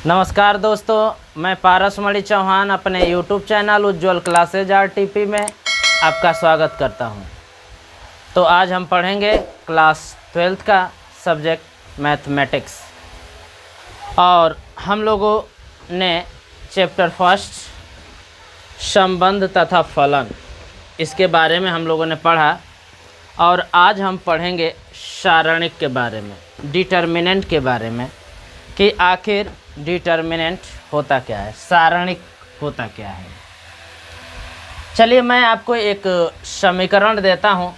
नमस्कार दोस्तों, मैं पारसमणि चौहान अपने YouTube चैनल उज्ज्वल क्लासेज RTP में आपका स्वागत करता हूं। तो आज हम पढ़ेंगे क्लास 12th का सब्जेक्ट मैथमेटिक्स और हम लोगों ने चैप्टर फर्स्ट संबंध तथा फलन इसके बारे में हम लोगों ने पढ़ा और आज हम पढ़ेंगे सारणिक के बारे में, डिटर्मिनेंट के बारे में कि आखिर डिटर्मिनेंट होता क्या है, सारणिक होता क्या है। चलिए मैं आपको एक समीकरण देता हूँ।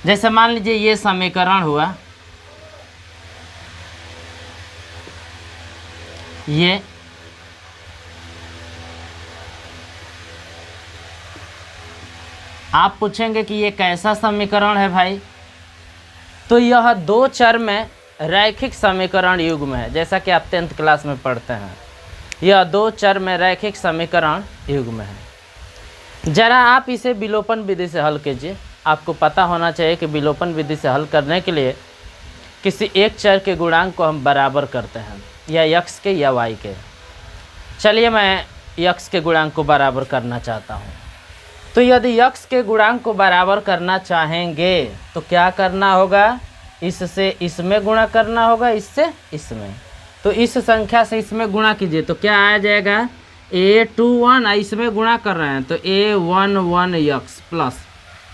जैसे मान लीजिए ये समीकरण हुआ, ये आप पूछेंगे कि ये कैसा समीकरण है भाई, तो यह दो चर में रैखिक समीकरण युग्म है। जैसा कि आप 10th क्लास में पढ़ते हैं, यह दो चर में रैखिक समीकरण युग्म है। जरा आप इसे विलोपन विधि से हल कीजिए। आपको पता होना चाहिए कि विलोपन विधि से हल करने के लिए किसी एक चर के गुणांक को हम बराबर करते हैं, या x के या y के। चलिए मैं x के गुणांक को बराबर करना चाहता हूँ। तो यदि x के गुणांक को बराबर करना चाहेंगे तो क्या करना होगा, इससे इसमें गुणा करना होगा, इससे इसमें। तो इस संख्या से इसमें गुणा कीजिए तो क्या आ जाएगा, a21 इसमें गुणा कर रहे हैं तो a11x प्लस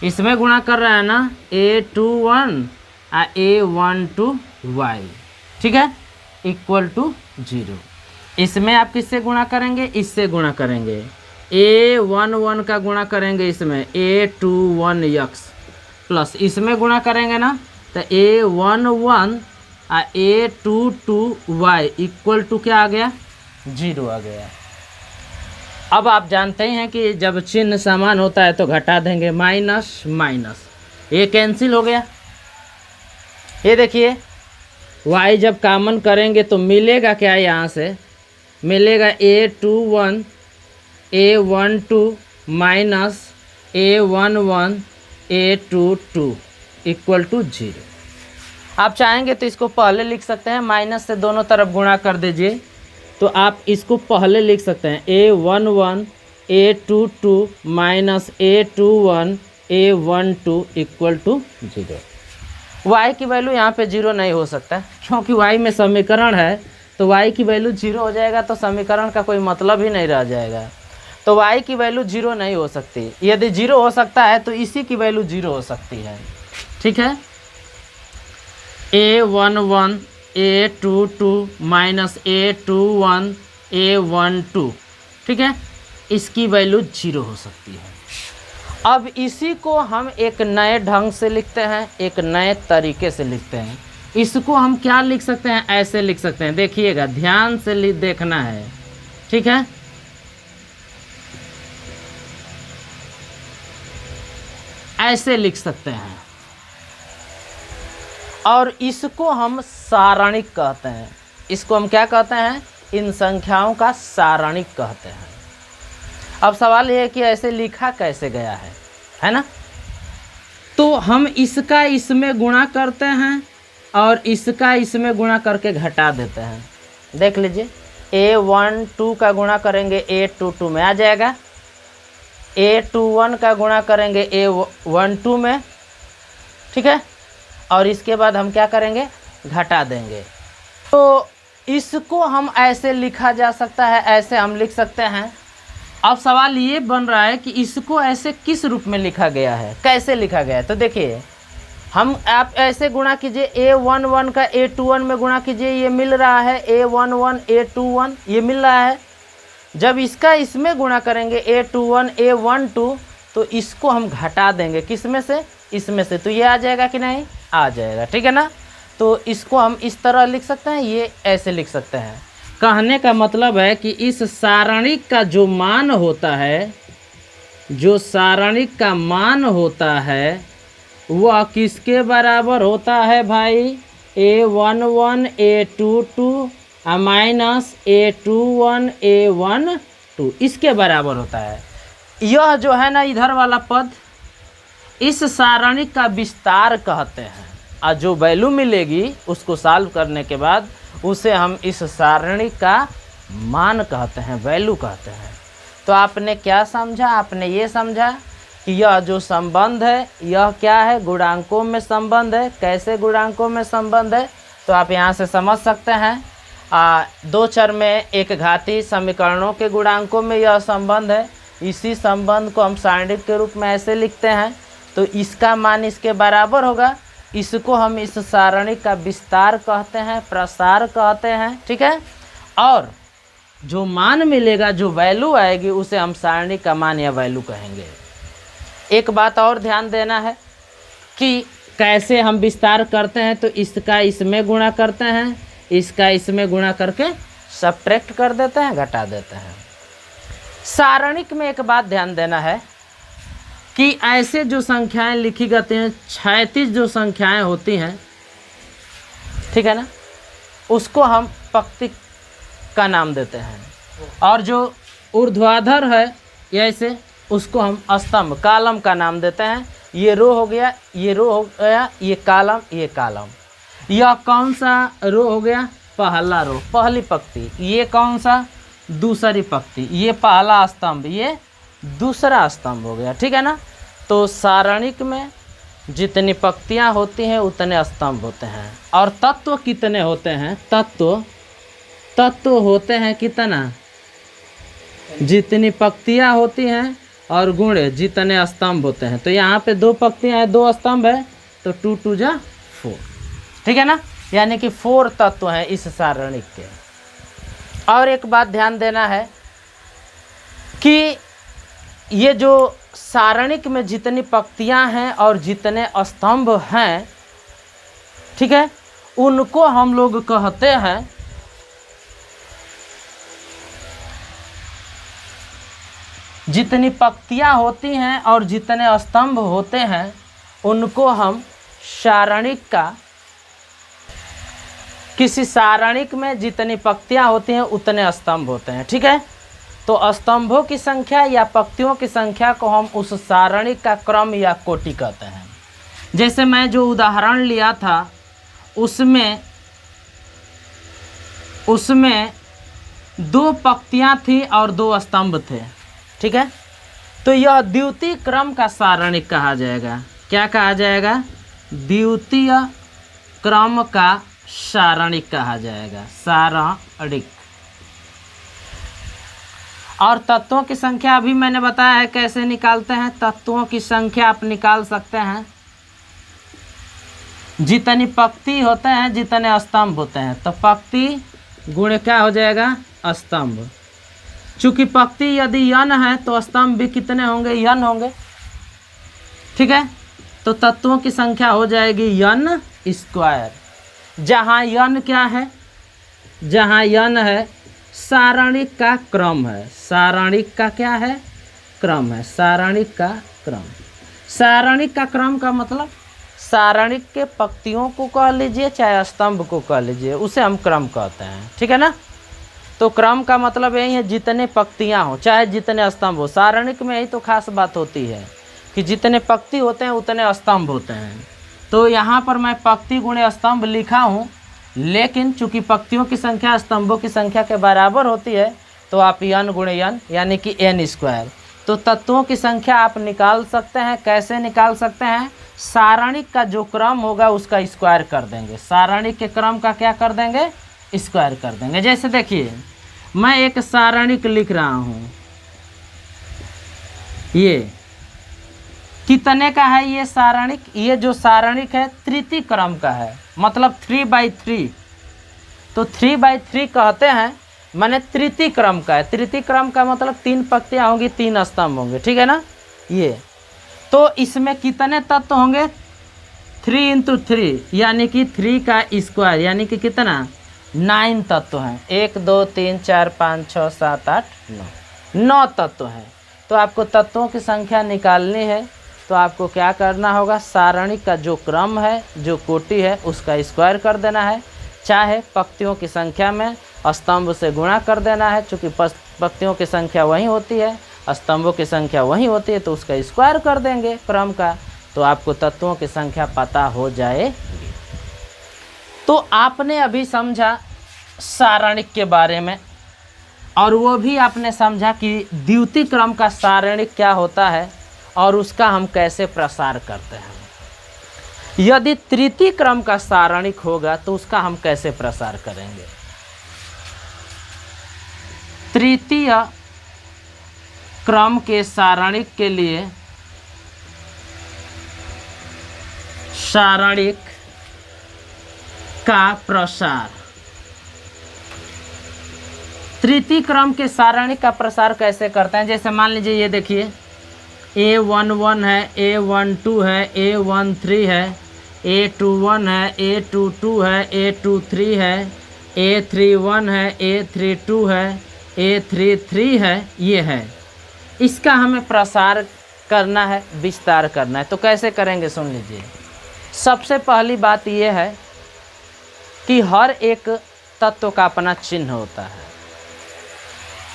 इसमें गुणा कर रहे हैं ना a21 a12y, ठीक है, इक्वल टू 0। इसमें आप किससे गुणा करेंगे, इससे गुणा करेंगे। a11 का गुणा करेंगे इसमें a21x प्लस इसमें गुणा करेंगे ना तो a11 a22y इक्वल टू क्या आ गया, 0 आ गया। अब आप जानते हैं कि जब चिन्ह समान होता है तो घटा देंगे, माइनस माइनस ये कैंसिल हो गया। ये देखिए y जब कॉमन करेंगे तो मिलेगा क्या, यहाँ से मिलेगा a21 a12 minus a11 a22 equal to 0। आप चाहेंगे तो इसको पहले लिख सकते हैं, माइनस से दोनों तरफ गुणा कर दीजिए तो आप इसको पहले लिख सकते हैं a11 a22 minus a21 a12 equal to 0। y की वैल्यू यहाँ पे 0 नहीं हो सकता क्योंकि y में समीकरण है, तो y की वैल्यू 0 हो जाएगा तो समीकरण का कोई मतलब ही नहीं रह जाएगा। तो y की वैल्यू 0 नहीं हो सकती। यदि 0 हो सकता है तो इसी की वैल्यू 0 हो सकती है, ठीक है। a11 a22 minus a21 a12, ठीक है, इसकी वैल्यू 0 हो सकती है। अब इसी को हम एक नए ढंग से लिखते हैं, एक नए तरीके से लिखते हैं। इसको हम क्या लिख सकते हैं, ऐसे लिख सकते हैं। देखिएगा, ध्यान से देखना है, ठीक है। ऐसे लिख सकते हैं और इसको हम सारणिक कहते हैं। इसको हम क्या कहते हैं, इन संख्याओं का सारणिक कहते हैं। अब सवाल यह है कि ऐसे लिखा कैसे गया है ना। तो हम इसका इसमें गुणा करते हैं और इसका इसमें गुणा करके घटा देते हैं। देख लीजिए, a12 का गुणा करेंगे a22 में आ जाएगा, a21 का गुणा करेंगे a12 में, ठीक है, और इसके बाद हम क्या करेंगे, घटा देंगे। तो इसको हम ऐसे लिखा जा सकता है, ऐसे हम लिख सकते हैं। अब सवाल ये बन रहा है कि इसको ऐसे किस रूप में लिखा गया है, कैसे लिखा गया है। तो देखिए, आप ऐसे गुणा कीजिए, a11 का a21 में गुणा कीजिए, ये मिल रहा है a11 a21, ये मिल रहा है। जब इसका इसमें गुणा करेंगे a21 a12 तो इसको हम घटा देंगे, किस में से, इसमें से, तो ये आ जाएगा कि नहीं, आ जाएगा, ठीक है ना। तो इसको हम इस तरह लिख सकते हैं, ये ऐसे लिख सकते हैं। कहने का मतलब है कि इस सारणिक का जो मान होता है, जो सारणिक का मान होता है वह किसके बराबर होता है भाई, a11 a22 minus a21 a12 इसके बराबर होता है। यह जो है ना इधर वाला पद, इस सारणिक का विस्तार कहते हैं। जो वैल्यू मिलेगी उसको सॉल्व करने के बाद उसे हम इस सारणी का मान कहते हैं, वैल्यू कहते हैं। तो आपने क्या समझा? आपने ये समझा कि यह जो संबंध है यह क्या है? गुणांकों में संबंध है। कैसे गुणांकों में संबंध है? तो आप यहाँ से समझ सकते हैं, दो चर में एक घातीय समीकरणों के गुणांकों में यह संबंध है। इसी संबंध को हम सारणिक के रूप में ऐसे लिखते हैं, तो इसका मान इसके बराबर होगा। इसको हम इस सारणी का विस्तार कहते हैं, प्रसार कहते हैं, ठीक है। और जो मान मिलेगा, जो वैल्यू आएगी, उसे हम सारणी का मान या वैल्यू कहेंगे। एक बात और ध्यान देना है कि कैसे हम विस्तार करते हैं, तो इसका इसमें गुणा करते हैं, इसका इसमें गुणा करके सब्ट्रैक्ट कर देते हैं, घटा देते हैं। सारणिक में एक बात ध्यान देना है कि ऐसे जो संख्याएं लिखी जाती हैं, 36 जो संख्याएं होती हैं, ठीक है ना, उसको हम पंक्ति का नाम देते हैं। और जो ऊर्ध्वाधर है ऐसे, उसको हम स्तंभ, कॉलम का नाम देते हैं। ये रो हो गया, ये रो हो गया, ये कॉलम, ये कॉलम। यह कौन सा रो हो गया? पहला रो, पहली पंक्ति। ये कौन सा? दूसरी पंक्ति। ये पहला स्तंभ, ये दूसरा स्तंभ हो गया, ठीक है ना। तो सारणिक में जितनी पंक्तियां होती हैं उतने स्तंभ होते हैं। और तत्व कितने होते हैं? तत्व होते हैं कितना? जितनी पंक्तियां होती हैं और गुणे जितने स्तंभ होते हैं। तो यहाँ पे 2 पंक्तियां हैं, 2 स्तंभ है, तो 2 2 जा 4, ठीक है ना। यानी कि 4 तत्व हैं इस सारणिक के। और एक बात ध्यान देना है कि ये जो सारणिक में जितनी पंक्तियां हैं और जितने स्तंभ हैं, ठीक है, उनको हम लोग कहते हैं जितनी पंक्तियां होती हैं और जितने स्तंभ होते हैं उनको हम सारणिक का, किसी सारणिक में जितनी पंक्तियां होती हैं उतने स्तंभ होते हैं, ठीक है। तो स्तंभों की संख्या या पंक्तियों की संख्या को हम उस सारणिक का क्रम या कोटि कहते हैं। जैसे मैं जो उदाहरण लिया था उसमें 2 पंक्तियां थी और 2 स्तंभ थे, ठीक है। तो यह द्वितीय क्रम का सारणिक कहा जाएगा। क्या कहा जाएगा? द्वितीय क्रम का सारणिक कहा जाएगा, सारणिक। और तत्वों की संख्या अभी मैंने बताया है कैसे निकालते हैं। तत्वों की संख्या आप निकाल सकते हैं, जितनी पंक्ति होते हैं जितने स्तंभ होते हैं। तो पंक्ति गुणे क्या हो जाएगा? स्तंभ। चूंकि पंक्ति यदि n है तो स्तंभ भी कितने होंगे? n होंगे, ठीक है। तो तत्वों की संख्या हो जाएगी n स्क्वायर। जहाँ n क्या है? जहाँ n है सारणिक का क्रम है। सारणिक का क्या है? क्रम है। सारणिक का क्रम। सारणिक का क्रम का मतलब सारणिक के पंक्तियों को कह लीजिए चाहे स्तंभ को कह लीजिए, उसे हम क्रम कहते हैं, ठीक है ना। तो क्रम का मतलब यही है जितने पंक्तियां हो चाहे जितने स्तंभ हो। सारणिक में यही तो खास बात होती है कि जितने पंक्ति होते हैं उतने स्तंभ होते हैं। तो यहाँ पर मैं पंक्ति गुणे स्तंभ लिखा हूँ, लेकिन चूंकि पंक्तियों की संख्या स्तंभों की संख्या के बराबर होती है तो आप n गुणे n यानी कि n स्क्वायर। तो तत्वों की संख्या आप निकाल सकते हैं। कैसे निकाल सकते हैं? सारणिक का जो क्रम होगा उसका स्क्वायर कर देंगे। सारणिक के क्रम का क्या कर देंगे? स्क्वायर कर देंगे। जैसे देखिए मैं एक सारणिक लिख रहा हूँ, ये कितने का है? ये सारणिक, ये जो सारणिक है तृतीय क्रम का है, मतलब 3/3। तो 3/3 कहते हैं, माने तृतीय क्रम का है। तृतीय क्रम का मतलब 3 पंक्तियां होंगी, 3 स्तंभ होंगे, ठीक है ना। ये तो इसमें कितने तत्व होंगे? 3 × 3 यानी कि 3 का स्क्वायर, यानी कि कितना? 9 तत्व हैं। 1 2 3 4 5 6 7 8 9 तत्व हैं। तो आपको तत्वों की संख्या निकालनी है तो आपको क्या करना होगा? सारणिक का जो क्रम है, जो कोटि है, उसका स्क्वायर कर देना है। चाहे पंक्तियों की संख्या में स्तंभ से गुणा कर देना है, चूँकि पंक्तियों की संख्या वही होती है, स्तंभों की संख्या वही होती है, तो उसका स्क्वायर कर देंगे क्रम का, तो आपको तत्वों की संख्या पता हो जाएगी। तो आपने अभी समझा सारणिक के बारे में, और वो भी आपने समझा कि द्वितीय क्रम का सारणिक क्या होता है और उसका हम कैसे प्रसार करते हैं। यदि तृतीय क्रम का सारणिक होगा तो उसका हम कैसे प्रसार करेंगे। तृतीय क्रम के सारणिक के लिए सारणिक का प्रसार, तृतीय क्रम के सारणिक का प्रसार कैसे करते हैं। जैसे मान लीजिए ये देखिए A11 है, A12 है, A13 है, A21 है, A22 है, A23 है, A31 है, A32 है, A33 है, ये है। इसका हमें प्रसार करना है, विस्तार करना है। तो कैसे करेंगे सुन लीजिए। सबसे पहली बात यह है कि हर एक तत्व का अपना चिन्ह होता है।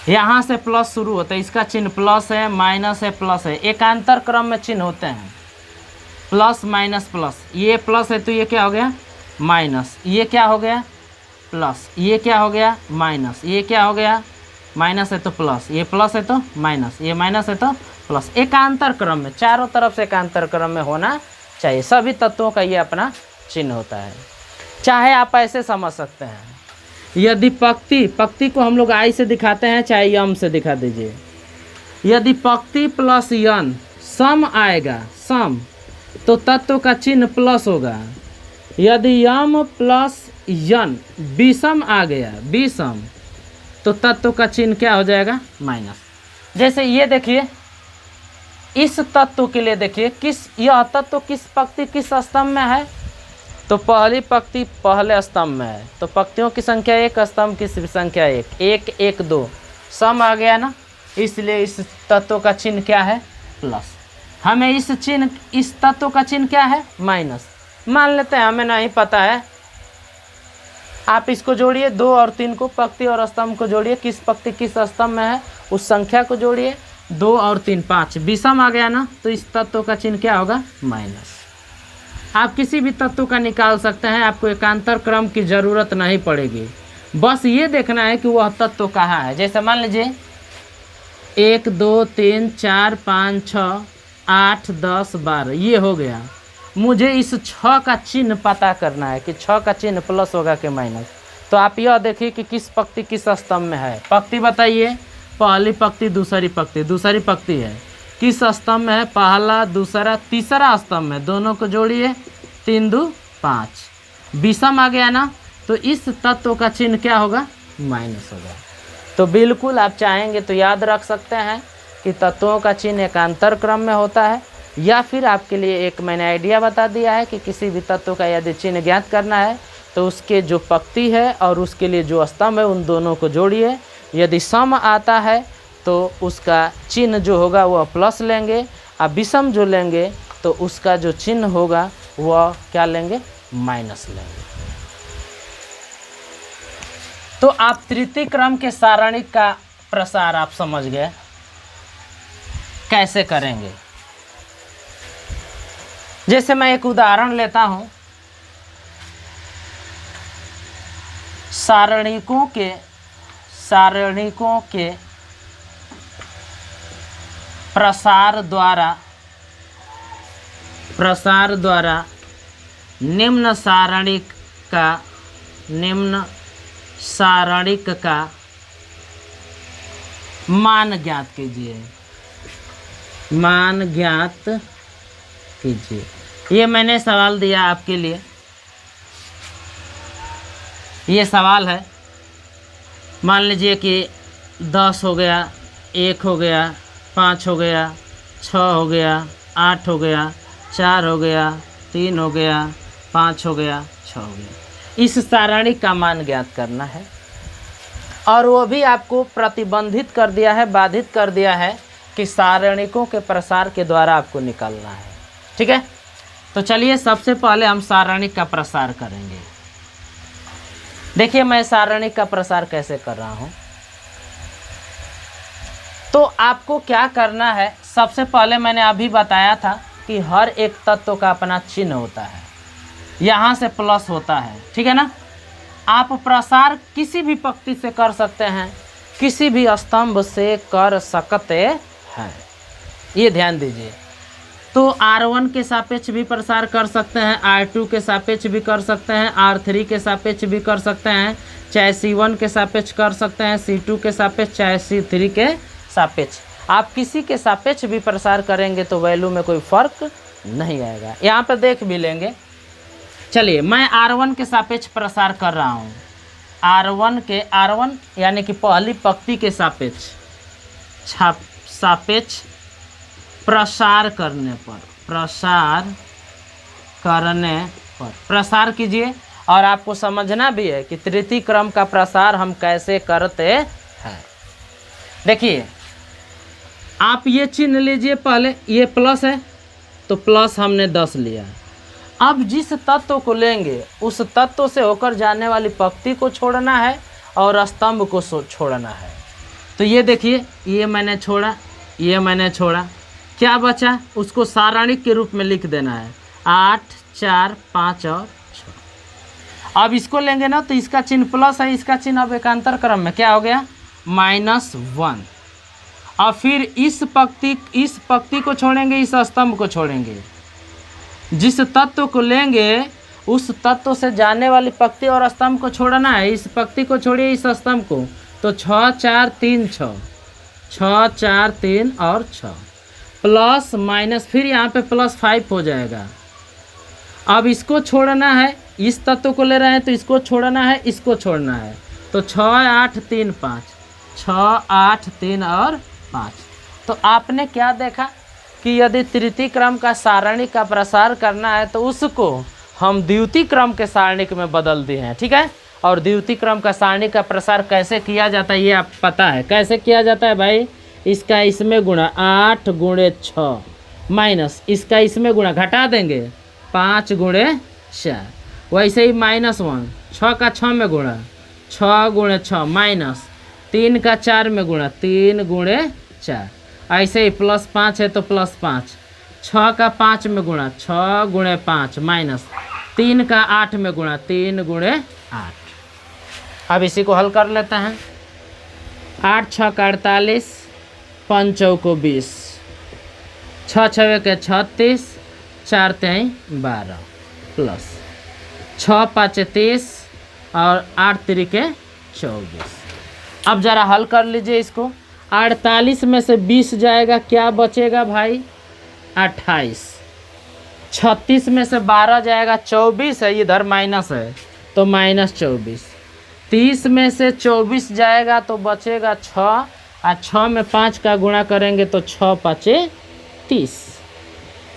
यहाँ से प्लस शुरू होता है, इसका चिन्ह प्लस है, माइनस है, प्लस है। एकांतर क्रम में चिन्ह होते हैं प्लस माइनस प्लस। ये प्लस है तो ये क्या हो गया माइनस, ये क्या हो गया प्लस, ये क्या हो गया माइनस, ये क्या हो गया माइनस है तो प्लस, ये प्लस है तो माइनस, ये माइनस है तो प्लस। एकांतर क्रम में चारों तरफ से एकांतर क्रम में होना चाहिए। सभी तत्वों का ये अपना चिन्ह होता है। चाहे आप ऐसे समझ सकते हैं, यदि पंक्ति को हम लोग आई से दिखाते हैं, चाहे यम से दिखा दीजिए। यदि पंक्ति प्लस यन सम आएगा, सम, तो तत्व का चिन्ह प्लस होगा। यदि यम प्लस यन विषम आ गया, विषम, तो तत्व का चिन्ह क्या हो जाएगा माइनस। जैसे ये देखिए, इस तत्व के लिए देखिए यह तत्व किस पंक्ति किस स्तंभ में है, तो पहली पंक्ति पहले स्तंभ में है। तो पंक्तियों की संख्या 1, स्तंभ की संख्या 1, 1 1 2 सम आ गया ना, इसलिए इस तत्व का चिन्ह क्या है प्लस। हमें इस तत्व का चिन्ह क्या है माइनस। मान लेते हैं हमें नहीं पता है, आप इसको जोड़िए 2 और 3 को, पंक्ति और स्तंभ को जोड़िए, किस पंक्ति किस स्तंभ में है उस संख्या को जोड़िए। 2 और 3 5 विषम आ गया ना, तो इस तत्व का चिन्ह क्या होगा माइनस। आप किसी भी तत्व का निकाल सकते हैं, आपको एकांतर क्रम की ज़रूरत नहीं पड़ेगी। बस ये देखना है कि वह तत्व कहाँ है। जैसे मान लीजिए 1 2 3 4 5 6 8 10 12 ये हो गया। मुझे इस 6 का चिन्ह पता करना है कि 6 का चिन्ह प्लस होगा कि माइनस। तो आप यह देखिए कि किस पंक्ति किस स्तंभ में है। पंक्ति बताइए, पहली पंक्ति दूसरी पंक्ति है, किस स्तंभ में है, पहला दूसरा तीसरा स्तंभ में, दोनों को जोड़िए 3 2 5 विषम आ गया ना, तो इस तत्व का चिन्ह क्या होगा माइनस होगा। तो बिल्कुल आप चाहेंगे तो याद रख सकते हैं कि तत्वों का चिन्ह एकांतर क्रम में होता है। या फिर आपके लिए एक मैंने आइडिया बता दिया है कि किसी भी तत्व का यदि चिन्ह ज्ञात करना है तो उसके जो पंक्ति है और उसके लिए जो स्तंभ है उन दोनों को जोड़िए। यदि सम आता है तो उसका चिन्ह जो होगा वह प्लस लेंगे, और विषम जो लेंगे तो उसका जो चिन्ह होगा वह क्या लेंगे माइनस लेंगे। तो आप तृतीय क्रम के सारणिक का प्रसार आप समझ गए कैसे करेंगे। जैसे मैं एक उदाहरण लेता हूं, सारणिकों के प्रसार द्वारा निम्न सारणिक का मान ज्ञात कीजिए। मान ज्ञात कीजिए, ये मैंने सवाल दिया आपके लिए। ये सवाल है, मान लीजिए कि 10 हो गया, 1 हो गया, 5 हो गया, 6 हो गया, 8 हो गया, 4 हो गया, 3 हो गया, 5 हो गया, 6 हो गया। इस सारणिक का मान ज्ञात करना है, और वो भी आपको प्रतिबंधित कर दिया है, बाधित कर दिया है कि सारणिकों के प्रसार के द्वारा आपको निकालना है। ठीक है, तो चलिए सबसे पहले हम सारणिक का प्रसार करेंगे। देखिए मैं सारणिक का प्रसार कैसे कर रहा हूं। तो आपको क्या करना है, सबसे पहले मैंने अभी बताया था कि हर एक तत्व का अपना चिन्ह होता है। यहाँ से प्लस होता है, ठीक है ना। आप प्रसार किसी भी पंक्ति से कर सकते हैं, किसी भी स्तंभ से कर सकते हैं, ये ध्यान दीजिए। तो R1 के सापेक्ष भी प्रसार कर सकते हैं, R2 के सापेक्ष भी कर सकते हैं, R3 के सापेक्ष भी कर सकते हैं, चाहे C1 के सापेक्ष कर सकते हैं, C2 के सापेक्ष, चाहे C3 के सापेक्ष। आप किसी के सापेक्ष भी प्रसार करेंगे तो वैल्यू में कोई फर्क नहीं आएगा। यहाँ पर देख भी लेंगे। चलिए मैं R1 के सापेक्ष प्रसार कर रहा हूँ। R1 यानी कि पहली पंक्ति के सापेक्ष प्रसार करने पर प्रसार कीजिए। और आपको समझना भी है कि तृतीय क्रम का प्रसार हम कैसे करते हैं। देखिए आप ये चिन्ह लीजिए, पहले ये प्लस है तो प्लस हमने 10 लिया। अब जिस तत्व को लेंगे उस तत्व से होकर जाने वाली पंक्ति को छोड़ना है और स्तंभ को छोड़ना है। तो ये देखिए, ये मैंने छोड़ा, ये मैंने छोड़ा, क्या बचा उसको सारणिक के रूप में लिख देना है 8, 4, 5 और 6। अब इसको लेंगे ना तो इसका चिन्ह प्लस है, इसका चिन्ह अब एकांतर क्रम में क्या हो गया -1। और फिर इस पंक्ति को छोड़ेंगे, इस स्तंभ को छोड़ेंगे। जिस तत्व को लेंगे उस तत्व से जाने वाली पंक्ति और स्तंभ को छोड़ना है। इस पंक्ति को छोड़िए, इस स्तंभ को, तो 6, 4, 3, 6, 6, 4, 3 और 6 प्लस माइनस, फिर यहाँ पे +5 हो जाएगा। अब इसको छोड़ना है, इस तत्व को ले रहे हैं तो इसको छोड़ना है, इसको छोड़ना है, तो 6, 8, 3, 5, 6, 8, 3 और 5। तो आपने क्या देखा कि यदि तृतीय क्रम का सारणिक का प्रसार करना है तो उसको हम द्वितीय क्रम के सारणिक में बदल दिए हैं, ठीक है। और द्वितीय क्रम का सारणिक का प्रसार कैसे किया जाता है ये आप पता है कैसे किया जाता है भाई। इसका इसमें गुणा 8 × 6 माइनस इसका इसमें गुणा, घटा देंगे 5 × 4, वैसे ही -1, 6 का 6 में गुणा, 6 × 6 माइनस 3 का 4 में गुणा, 3 × 4, ऐसे ही +5 है तो +5, 6 का 5 में गुणा, 6 × 5 माइनस 3 का 8 में गुणा, 3 × 8। अब इसी को हल कर लेते हैं। 8 × 6 = 48, 5 चौको 20, 6 छवे के 36, 4 3 12 प्लस 6 5 30 और 8 3 के 24। अब ज़रा हल कर लीजिए इसको। 48 में से 20 जाएगा, क्या बचेगा भाई 28। 36 में से 12 जाएगा, 24 है, इधर माइनस है तो -24। 30 में से 24 जाएगा तो बचेगा 6, और 6 में 5 का गुणा करेंगे तो 6 5 30।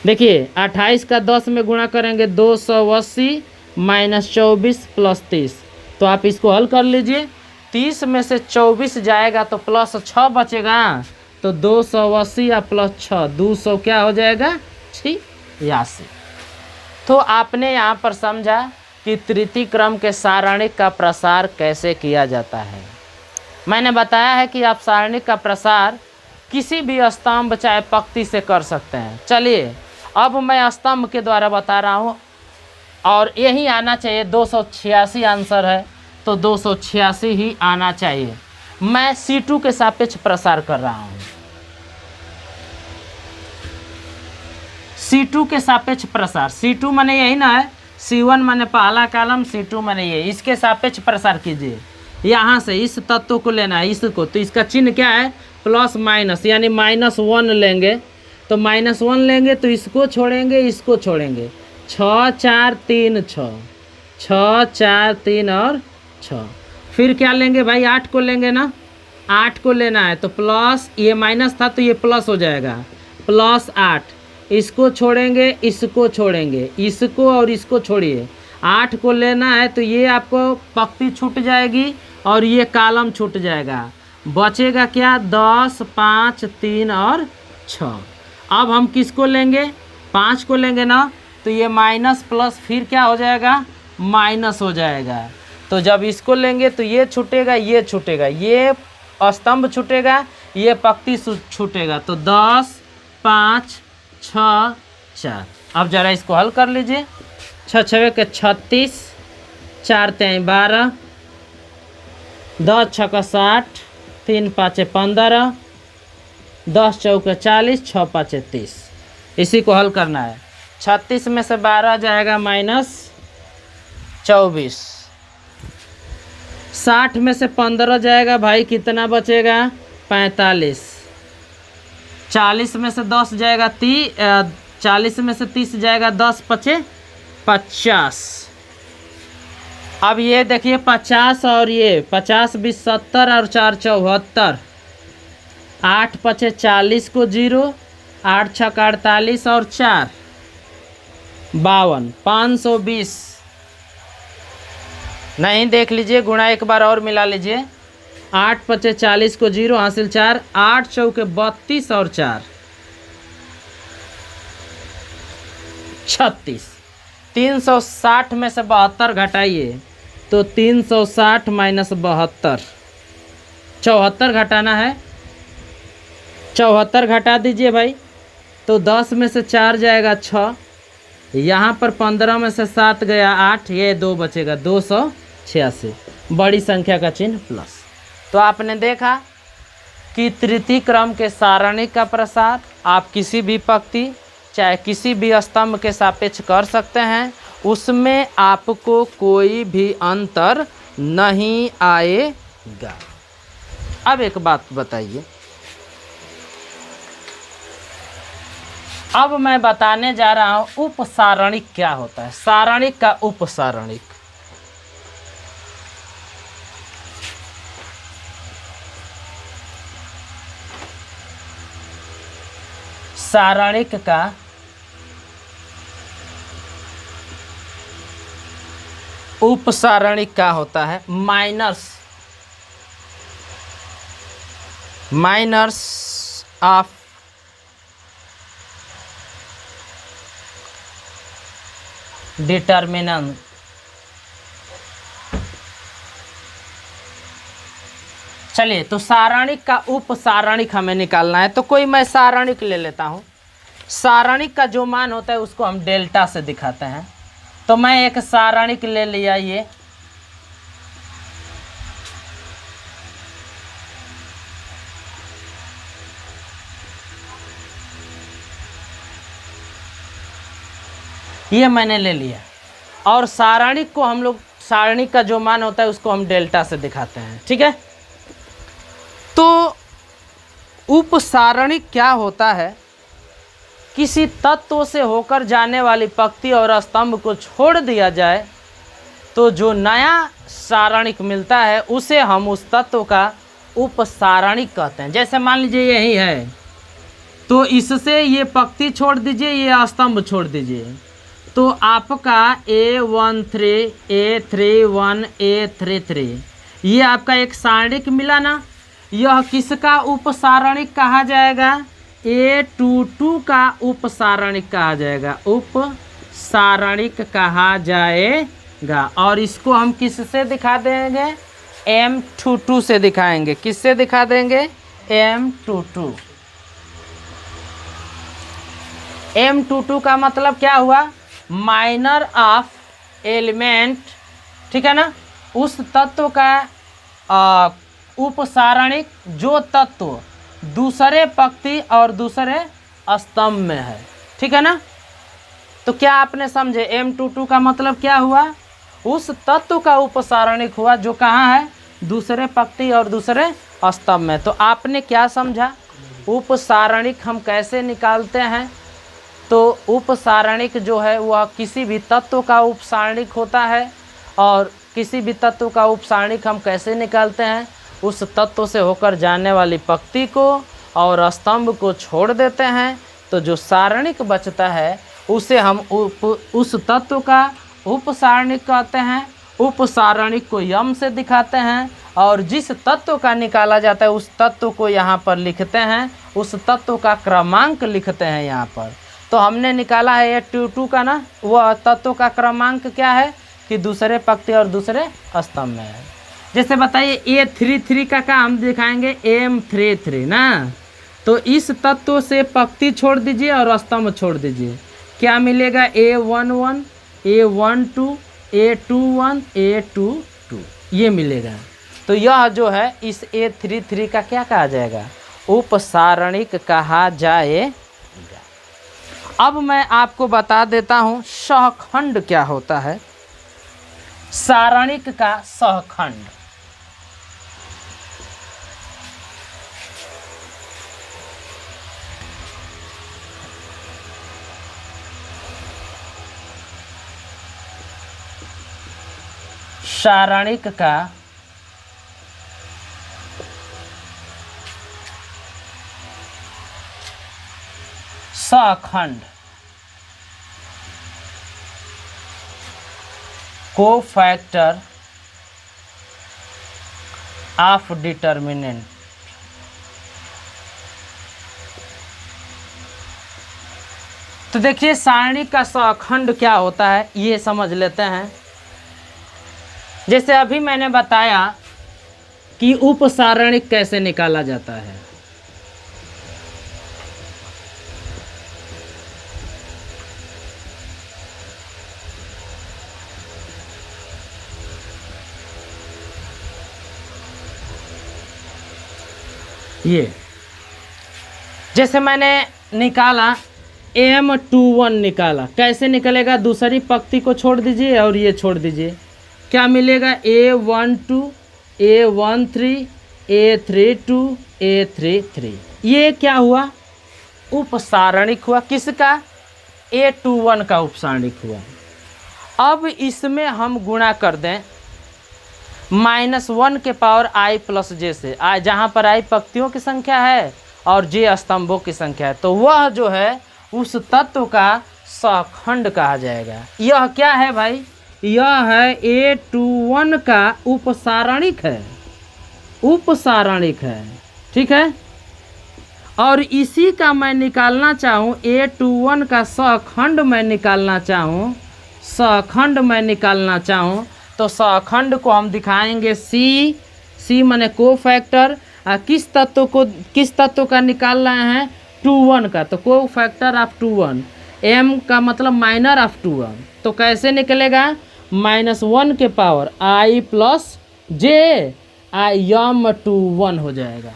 देखिए 28 का 10 में गुणा करेंगे 280 -24 + 30। तो आप इसको हल कर लीजिए। 30 में से 24 जाएगा तो +6 बचेगा, तो 280 या +6 200 क्या हो जाएगा 86। तो आपने यहाँ पर समझा कि तृतीय क्रम के सारणिक का प्रसार कैसे किया जाता है। मैंने बताया है कि आप सारणिक का प्रसार किसी भी स्तंभ चाहे पंक्ति से कर सकते हैं। चलिए अब मैं स्तंभ के द्वारा बता रहा हूँ और यही आना चाहिए। 286 आंसर है तो 286 ही आना चाहिए। मैं C2 के सापेक्ष प्रसार कर रहा हूँ। C2 के सापेक्ष प्रसार, C2 माने यही ना है, C1 माने पहला कॉलम, C2 माने ये, इसके सापेक्ष प्रसार कीजिए। यहाँ से इस तत्व को लेना है, इसको, तो इसका चिन्ह क्या है प्लस माइनस, यानी -1 लेंगे तो -1 लेंगे तो इसको छोड़ेंगे, इसको छोड़ेंगे, 6 4 3 6, 6 4 3 और 6। फिर क्या लेंगे भाई 8 को लेंगे ना, 8 को लेना है तो प्लस, ये माइनस था तो ये प्लस हो जाएगा, +8। इसको छोड़ेंगे, इसको छोड़ेंगे, इसको और इसको छोड़िए। 8 को लेना है तो ये आपको पंक्ति छूट जाएगी और ये कॉलम छूट जाएगा। बचेगा क्या 10 5 3 और 6। अब हम किसको लेंगे 5 को लेंगे ना, तो ये माइनस प्लस फिर क्या हो जाएगा माइनस हो जाएगा। तो जब इसको लेंगे तो ये छूटेगा, ये छूटेगा, ये स्तंभ छूटेगा, ये पंक्ति छूटेगा। तो 10 5 6 4। अब ज़रा इसको हल कर लीजिए। छः छवे के 36, 4 तेई 12, 10 छक्का 60, 3 पाँचे 15, 10 चौके 40, 6 पाँचे 30। इसी को हल करना है। 36 में से 12 जाएगा -24, 60 में से 15 जाएगा भाई, कितना बचेगा 45, 40 में से 10 जाएगा 40 में से 30 जाएगा 10 पचे 50। अब ये देखिए 50 और ये 50 20 70 और 4 74, 8 पचे 40 को 0, 8 छक्का 48 और 4 52, 520। नहीं, देख लीजिए, गुणा एक बार और मिला लीजिए। 8 पचे 40 को 0 हासिल 4, 8 चौके 32 और 4 36। 360 में से 72 घटाइए तो 360 माइनस 72, 74 घटाना है। 74 घटा दीजिए भाई, तो 10 में से 4 जाएगा 6, यहाँ पर 15 में से 7 गया 8, ये 2 बचेगा 286, बड़ी संख्या का चिन्ह प्लस। तो आपने देखा कि तृतीय क्रम के सारणिक का प्रसार आप किसी भी पंक्ति चाहे किसी भी स्तंभ के सापेक्ष कर सकते हैं, उसमें आपको कोई भी अंतर नहीं आएगा। अब एक बात बताइए, अब मैं बताने जा रहा हूं उपसारणिक क्या होता है। सारणिक का उपसारणिक, सारणिक का उपसारणिक क्या होता है। Minors of determinant. चलिए, तो सारणिक का उपसारणिक हमें निकालना है, तो कोई मैं सारणिक ले लेता हूं। सारणिक का जो मान होता है उसको हम डेल्टा से दिखाते हैं। तो मैं एक सारणिक ले लिया, ये मैंने ले लिया, और सारणिक को हम लोग, सारणिक का जो मान होता है उसको हम डेल्टा से दिखाते हैं, ठीक है। तो उपसारणिक क्या होता है, किसी तत्व से होकर जाने वाली पंक्ति और स्तंभ को छोड़ दिया जाए तो जो नया सारणिक मिलता है उसे हम उस तत्व का उपसारणिक कहते हैं। जैसे मान लीजिए यही है, तो इससे ये पंक्ति छोड़ दीजिए, ये स्तंभ छोड़ दीजिए, तो आपका A13, A31, A33 ये आपका एक सारणिक मिला ना। यह किसका उपसारणिक कहा जाएगा, A22 का उपसारणिक कहा जाएगा, उपसारणिक कहा जाएगा। और इसको हम किससे दिखा देंगे, M22 से दिखाएंगे। किससे दिखा देंगे, M22। M22 का मतलब क्या हुआ, माइनर ऑफ एलिमेंट, ठीक है ना, उस तत्व का उपसारणिक जो तत्व दूसरे पंक्ति और दूसरे स्तंभ में है, ठीक है ना। तो क्या आपने समझे, M22 का मतलब क्या हुआ, उस तत्व का उपसारणिक हुआ जो कहाँ है, दूसरे पंक्ति और दूसरे स्तंभ में। तो आपने क्या समझा, उपसारणिक हम कैसे निकालते हैं। तो उपसारणिक जो है वह किसी भी तत्व का उपसारणिक होता है, और किसी भी तत्व का उपसारणिक हम कैसे निकालते हैं, उस तत्व से होकर जाने वाली पंक्ति को और स्तंभ को छोड़ देते हैं, तो जो सारणिक बचता है उसे हम उस तत्व का उपसारणिक कहते हैं। उपसारणिक को यम से दिखाते हैं, और जिस तत्व का निकाला जाता है उस तत्व को यहाँ पर लिखते हैं, उस तत्व का क्रमांक लिखते हैं यहाँ पर। तो हमने निकाला है ये A22 का ना, वह तत्व का क्रमांक क्या है कि दूसरे पंक्ति और दूसरे स्तंभ में है। जैसे बताइए A33 का हम दिखाएंगे M33 ना, तो इस तत्व से पंक्ति छोड़ दीजिए और स्तंभ छोड़ दीजिए, क्या मिलेगा, A11, A12 A21 A22 ये मिलेगा। तो यह जो है इस A33 का क्या कहा जाएगा, उपसारणिक कहा जाएगा। अब मैं आपको बता देता हूँ सहखंड क्या होता है। सारणिक का सहखंड, सारणिक का सहखंड कोफैक्टर ऑफ डिटर्मिनेंट। तो देखिए सारणिक का सहखंड क्या होता है ये समझ लेते हैं। जैसे अभी मैंने बताया कि उपसारणिक कैसे निकाला जाता है। ये जैसे मैंने निकाला M21 निकाला, कैसे निकलेगा, दूसरी पंक्ति को छोड़ दीजिए और ये छोड़ दीजिए, क्या मिलेगा, A12 A13 A32 A33। ये क्या हुआ, उपसारणिक हुआ। किसका, A21 का उपसारणिक हुआ। अब इसमें हम गुणा कर दें -1 के पावर i प्लस j से, जहाँ पर i पंक्तियों की संख्या है और j स्तंभों की संख्या है, तो वह जो है उस तत्व का सहखंड कहा जाएगा। यह क्या है भाई, यह है A21 का उपसारणिक है, उपसारणिक है, ठीक है। और इसी का मैं निकालना चाहूँ, A21 का सहखंड मैं निकालना चाहूँ, सहखंड मैं निकालना चाहूँ, तो सहखंड को हम दिखाएंगे C माने कोफैक्टर। किस तत्व का निकाल रहे हैं, 21 का, तो कोफैक्टर ऑफ 21। M का मतलब माइनर ऑफ 21, तो कैसे निकलेगा, -1 के power i plus j M21 हो जाएगा।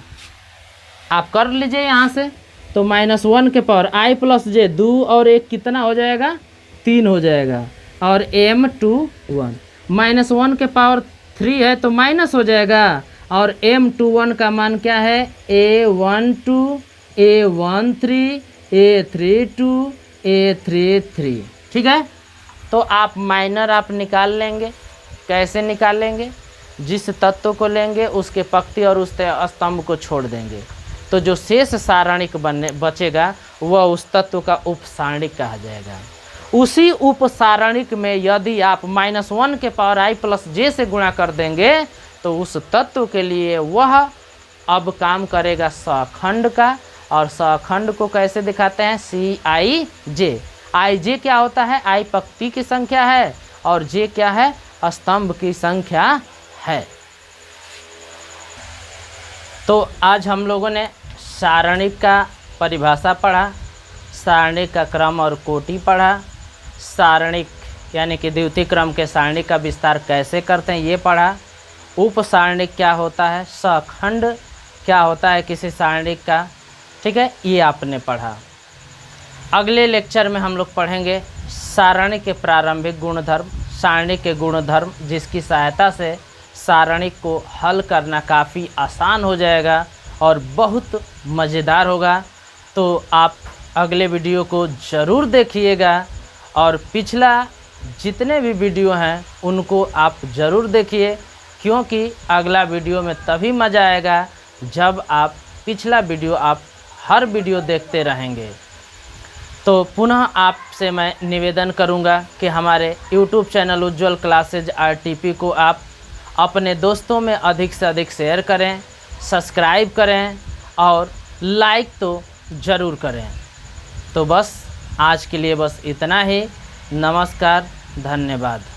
आप कर लीजिए यहाँ से, तो -1 के पावर i प्लस j, 2 और 1 कितना हो जाएगा, 3 हो जाएगा, और M21 -1 के पावर 3 है तो माइनस हो जाएगा, और M21 का मान क्या है, A12 A13 A32 A33, ठीक है। तो आप माइनर आप निकाल लेंगे। कैसे निकालेंगे, जिस तत्व को लेंगे उसके पंक्ति और उस स्तंभ को छोड़ देंगे, तो जो शेष सारणिक बचेगा वह उस तत्व का उपसारणिक कहा जाएगा। उसी उपसारणिक में यदि आप -1 के पावर i प्लस j से गुणा कर देंगे तो उस तत्व के लिए वह अब काम करेगा सहखंड का। और सहखंड को कैसे दिखाते हैं, Cij। Ij क्या होता है, i पंक्ति की संख्या है और j क्या है, स्तंभ की संख्या है। तो आज हम लोगों ने सारणिक का परिभाषा पढ़ा, सारणिक का क्रम और कोटि पढ़ा, सारणिक यानी कि द्वितीय क्रम के सारणिक का विस्तार कैसे करते हैं ये पढ़ा, उपसारणिक क्या होता है, सहखंड क्या होता है किसी सारणिक का, ठीक है, ये आपने पढ़ा। अगले लेक्चर में हम लोग पढ़ेंगे सारणिक के प्रारंभिक गुणधर्म, सारणिक के गुणधर्म, जिसकी सहायता से सारणिक को हल करना काफ़ी आसान हो जाएगा और बहुत मज़ेदार होगा। तो आप अगले वीडियो को ज़रूर देखिएगा और पिछला जितने भी वीडियो हैं उनको आप ज़रूर देखिए, क्योंकि अगला वीडियो में तभी मज़ा आएगा जब आप पिछला वीडियो आप हर वीडियो देखते रहेंगे। तो पुनः आपसे मैं निवेदन करूंगा कि हमारे YouTube चैनल उज्ज्वल क्लासेज RTP को आप अपने दोस्तों में अधिक से अधिक शेयर करें, सब्सक्राइब करें और लाइक तो ज़रूर करें। तो बस आज के लिए बस इतना ही। नमस्कार, धन्यवाद।